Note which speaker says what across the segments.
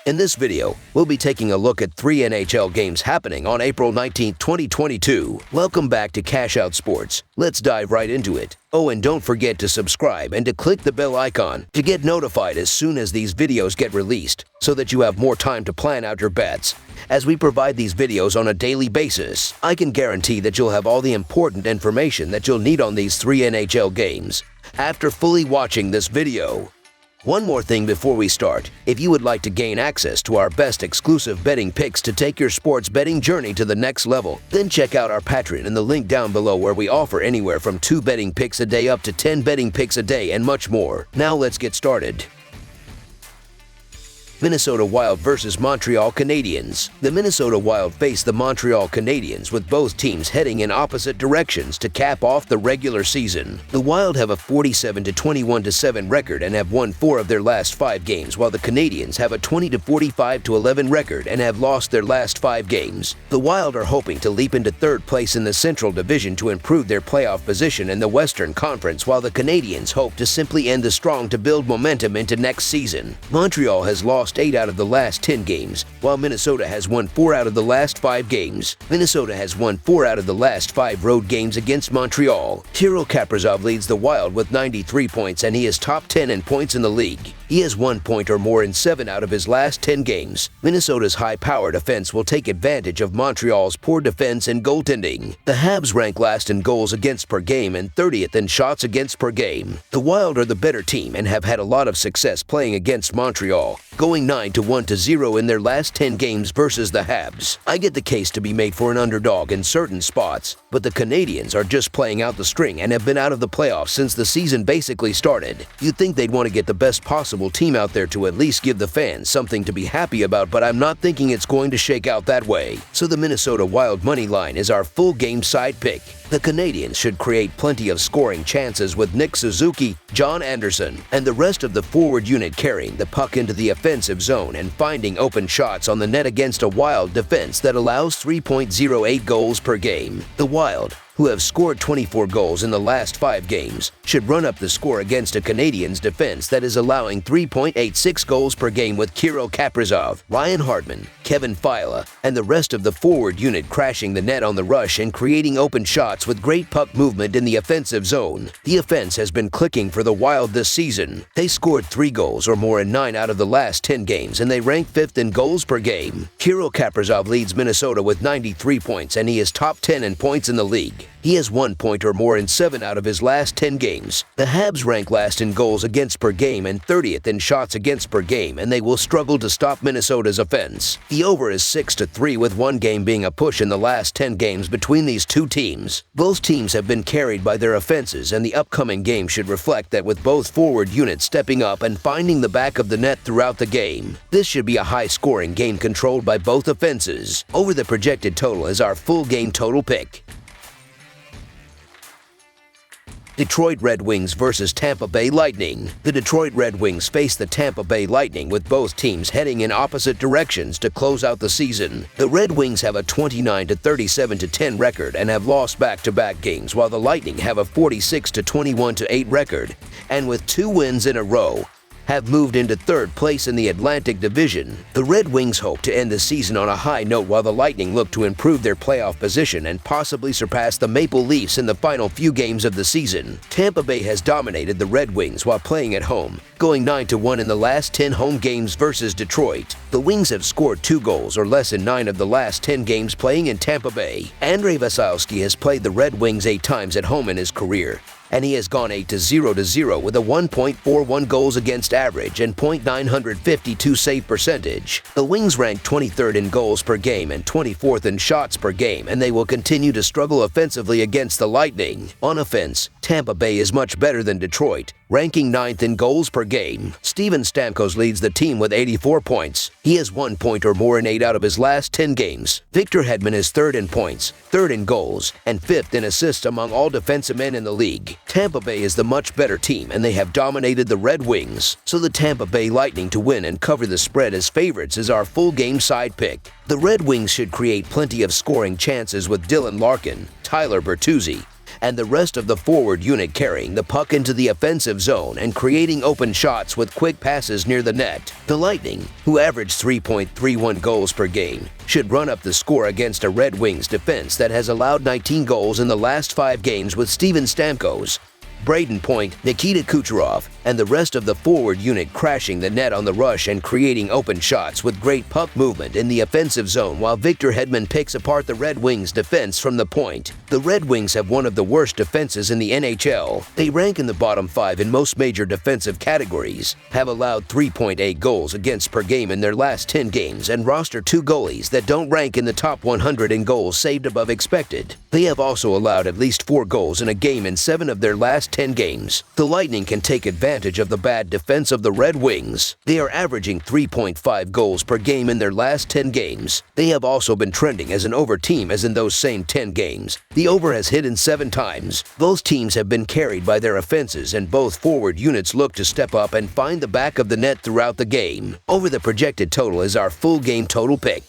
Speaker 1: In this video, we'll be taking a look at 3 NHL games happening on April 19, 2022. Welcome back to Cash Out Sports. Let's dive right into it. Oh, and don't forget to subscribe and to click the bell icon to get notified as soon as these videos get released so that you have more time to plan out your bets. As we provide these videos on a daily basis, I can guarantee that you'll have all the important information that you'll need on these 3 NHL games after fully watching this video. One more thing before we start. If you would like to gain access to our best exclusive betting picks to take your sports betting journey to the next level, then check out our Patreon in the link down below where we offer anywhere from 2 betting picks a day up to 10 betting picks a day and much more. Now let's get started. Minnesota Wild versus Montreal Canadiens. The Minnesota Wild face the Montreal Canadiens with both teams heading in opposite directions to cap off the regular season. The Wild have a 47-21-7 record and have won 4 of their last 5 games, while the Canadiens have a 20-45-11 record and have lost their last 5 games. The Wild are hoping to leap into 3rd place in the Central Division to improve their playoff position in the Western Conference, while the Canadiens hope to simply end the strong to build momentum into next season. Montreal has lost 8 out of the last 10 games, while Minnesota has won 4 out of the last 5 games. Minnesota has won 4 out of the last 5 road games against Montreal. Kirill Kaprizov leads the Wild with 93 points, and he is top 10 in points in the league. He has 1 point or more in 7 out of his last 10 games. Minnesota's high-powered offense will take advantage of Montreal's poor defense and goaltending. The Habs rank last in goals against per game and 30th in shots against per game. The Wild are the better team and have had a lot of success playing against Montreal, going 9-1-0 in their last 10 games versus the Habs. I get the case to be made for an underdog in certain spots, but the Canadiens are just playing out the string and have been out of the playoffs since the season basically started. You'd think they'd want to get the best possible team out there to at least give the fans something to be happy about, but I'm not thinking it's going to shake out that way. So the Minnesota Wild money line is our full game side pick. The Canadiens should create plenty of scoring chances with Nick Suzuki, John Anderson, and the rest of the forward unit carrying the puck into the offensive zone and finding open shots on the net against a Wild defense that allows 3.08 goals per game. The Wild, who have scored 24 goals in the last 5 games, should run up the score against a Canadiens defense that is allowing 3.86 goals per game with Kirill Kaprizov, Ryan Hartman, Kevin Fiala, and the rest of the forward unit crashing the net on the rush and creating open shots with great puck movement in the offensive zone. The offense has been clicking for the Wild this season. They scored 3 goals or more in 9 out of the last 10 games, and they rank 5th in goals per game. Kirill Kaprizov leads Minnesota with 93 points, and he is top 10 in points in the league. He has 1 point or more in 7 out of his last 10 games. The Habs rank last in goals against per game and 30th in shots against per game, and they will struggle to stop Minnesota's offense. The over is 6-3, with 1 game being a push in the last 10 games between these 2 teams. Both teams have been carried by their offenses, and the upcoming game should reflect that, with both forward units stepping up and finding the back of the net throughout the game. This should be a high-scoring game controlled by both offenses. Over the projected total is our full game total pick. Detroit Red Wings versus Tampa Bay Lightning. The Detroit Red Wings face the Tampa Bay Lightning with both teams heading in opposite directions to close out the season. The Red Wings have a 29-37-10 record and have lost back-to-back games, while the Lightning have a 46-21-8 record, and with 2 wins in a row, have moved into 3rd place in the Atlantic Division. The Red Wings hope to end the season on a high note, while the Lightning look to improve their playoff position and possibly surpass the Maple Leafs in the final few games of the season. Tampa Bay has dominated the Red Wings while playing at home, going 9-1 in the last 10 home games versus Detroit. The Wings have scored 2 goals or less in 9 of the last 10 games playing in Tampa Bay. Andrei Vasilevsky has played the Red Wings 8 times at home in his career, and he has gone 8-0 with a 1.41 goals against average and .952 save percentage. The Wings rank 23rd in goals per game and 24th in shots per game, and they will continue to struggle offensively against the Lightning. On offense, Tampa Bay is much better than Detroit, ranking 9th in goals per game. Steven Stamkos leads the team with 84 points. He has 1 point or more in 8 out of his last 10 games. Victor Hedman is 3rd in points, 3rd in goals, and 5th in assists among all defensive men in the league. Tampa Bay is the much better team, and they have dominated the Red Wings, so the Tampa Bay Lightning to win and cover the spread as favorites is our full game side pick. The Red Wings should create plenty of scoring chances with Dylan Larkin, Tyler Bertuzzi, and the rest of the forward unit carrying the puck into the offensive zone and creating open shots with quick passes near the net. The Lightning, who average 3.31 goals per game, should run up the score against a Red Wings defense that has allowed 19 goals in the last 5 games with Steven Stamkos, Braden Point, Nikita Kucherov, and the rest of the forward unit crashing the net on the rush and creating open shots with great puck movement in the offensive zone while Victor Hedman picks apart the Red Wings defense from the point. The Red Wings have one of the worst defenses in the NHL. They rank in the bottom 5 in most major defensive categories, have allowed 3.8 goals against per game in their last 10 games, and roster 2 goalies that don't rank in the top 100 in goals saved above expected. They have also allowed at least 4 goals in a game in 7 of their last 10 games. The Lightning can take advantage of the bad defense of the Red Wings. They are averaging 3.5 goals per game in their last 10 games. They have also been trending as an over team as in those same 10 games. The over has hit in 7 times. Both teams have been carried by their offenses, and both forward units look to step up and find the back of the net throughout the game. Over the projected total is our full game total pick.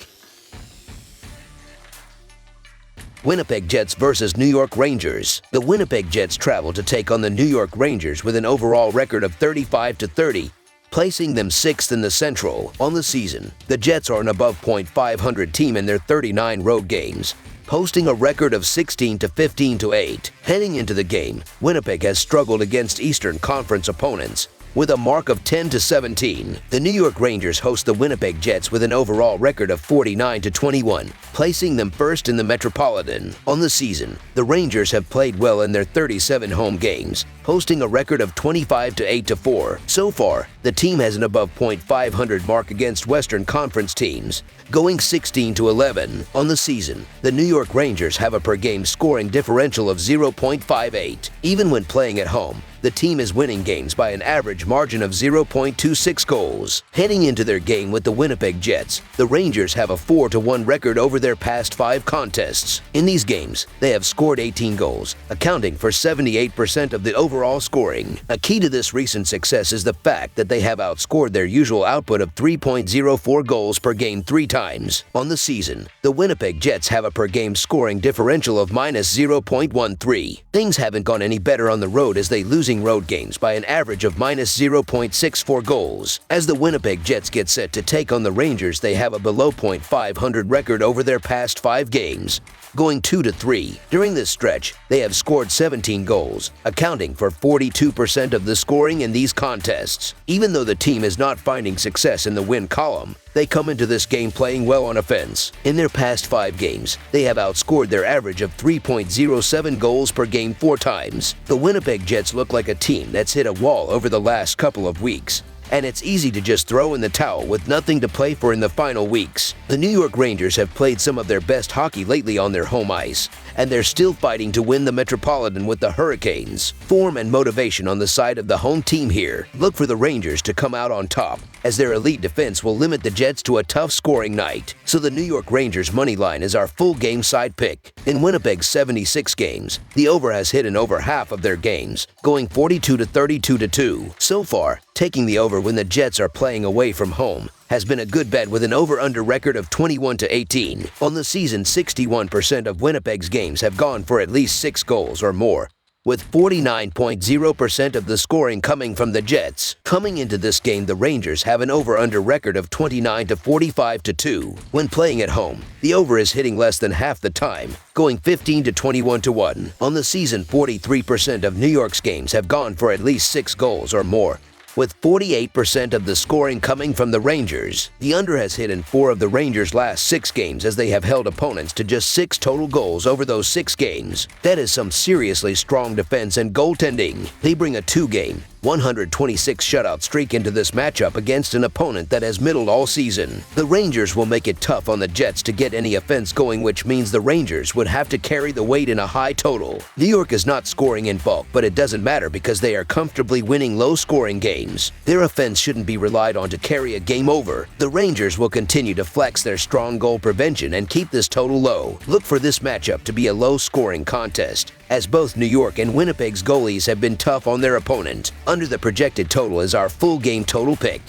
Speaker 1: Winnipeg Jets versus New York Rangers. The Winnipeg Jets travel to take on the New York Rangers with an overall record of 35-30, placing them 6th in the Central. On the season, the Jets are an above .500 team in their 39 road games, posting a record of 16-15-8. Heading into the game, Winnipeg has struggled against Eastern Conference opponents, with a mark of 10-17. The New York Rangers host the Winnipeg Jets with an overall record of 49-21, placing them 1st in the Metropolitan. On the season, the Rangers have played well in their 37 home games, posting a record of 25-8-4. So far, the team has an above .500 mark against Western Conference teams, going 16-11. On the season, the New York Rangers have a per-game scoring differential of 0.58. Even when playing at home, the team is winning games by an average margin of 0.26 goals. Heading into their game with the Winnipeg Jets, the Rangers have a 4-1 record over their past 5 contests. In these games, they have scored 18 goals, accounting for 78% of the overall scoring. A key to this recent success is the fact that they have outscored their usual output of 3.04 goals per game 3 times. On the season, the Winnipeg Jets have a per-game scoring differential of -0.13. Things haven't gone any better on the road as they losing road games by an average of -0.64 goals. As the Winnipeg Jets get set to take on the Rangers, they have a below .500 record over their past 5 games, going 2-3. During this stretch, they have scored 17 goals, accounting for 42% of the scoring in these contests. Even though the team is not finding success in the win column, they come into this game playing well on offense. In their past 5 games, they have outscored their average of 3.07 goals per game 4 times. The Winnipeg Jets look like a team that's hit a wall over the last couple of weeks, and it's easy to just throw in the towel with nothing to play for in the final weeks. The New York Rangers have played some of their best hockey lately on their home ice, and they're still fighting to win the Metropolitan with the Hurricanes. Form and motivation on the side of the home team here. Look for the Rangers to come out on top, as their elite defense will limit the Jets to a tough scoring night. So the New York Rangers money line is our full game side pick. In Winnipeg's 76 games, the over has hit in over half of their games, going 42-32-2. So far, taking the over when the Jets are playing away from home has been a good bet with an over-under record of 21-18. On the season, 61% of Winnipeg's games have gone for at least 6 goals or more, with 49.0% of the scoring coming from the Jets. Coming into this game, the Rangers have an over-under record of 29-45-2. When playing at home, the over is hitting less than half the time, going 15-21-1. On the season, 43% of New York's games have gone for at least 6 goals or more, with 48% of the scoring coming from the Rangers. The under has hit in 4 of the Rangers' last 6 games as they have held opponents to just 6 total goals over those 6 games. That is some seriously strong defense and goaltending. They bring a 2-game, 126 shutout streak into this matchup against an opponent that has middled all season. The Rangers will make it tough on the Jets to get any offense going, which means the Rangers would have to carry the weight in a high total. New York is not scoring in bulk, but it doesn't matter because they are comfortably winning low-scoring games. Their offense shouldn't be relied on to carry a game over. The Rangers will continue to flex their strong goal prevention and keep this total low. Look for this matchup to be a low-scoring contest, as both New York and Winnipeg's goalies have been tough on their opponent. Under the projected total is our full game total pick.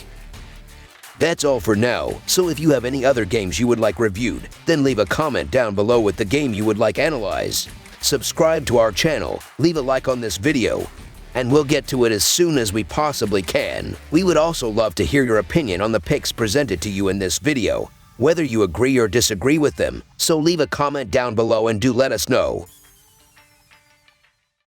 Speaker 1: That's all for now, so if you have any other games you would like reviewed, then leave a comment down below with the game you would like analyzed. subscribe to our channel, leave a like on this video, and we'll get to it as soon as we possibly can. We would also love to hear your opinion on the picks presented to you in this video, whether you agree or disagree with them, so leave a comment down below and do let us know.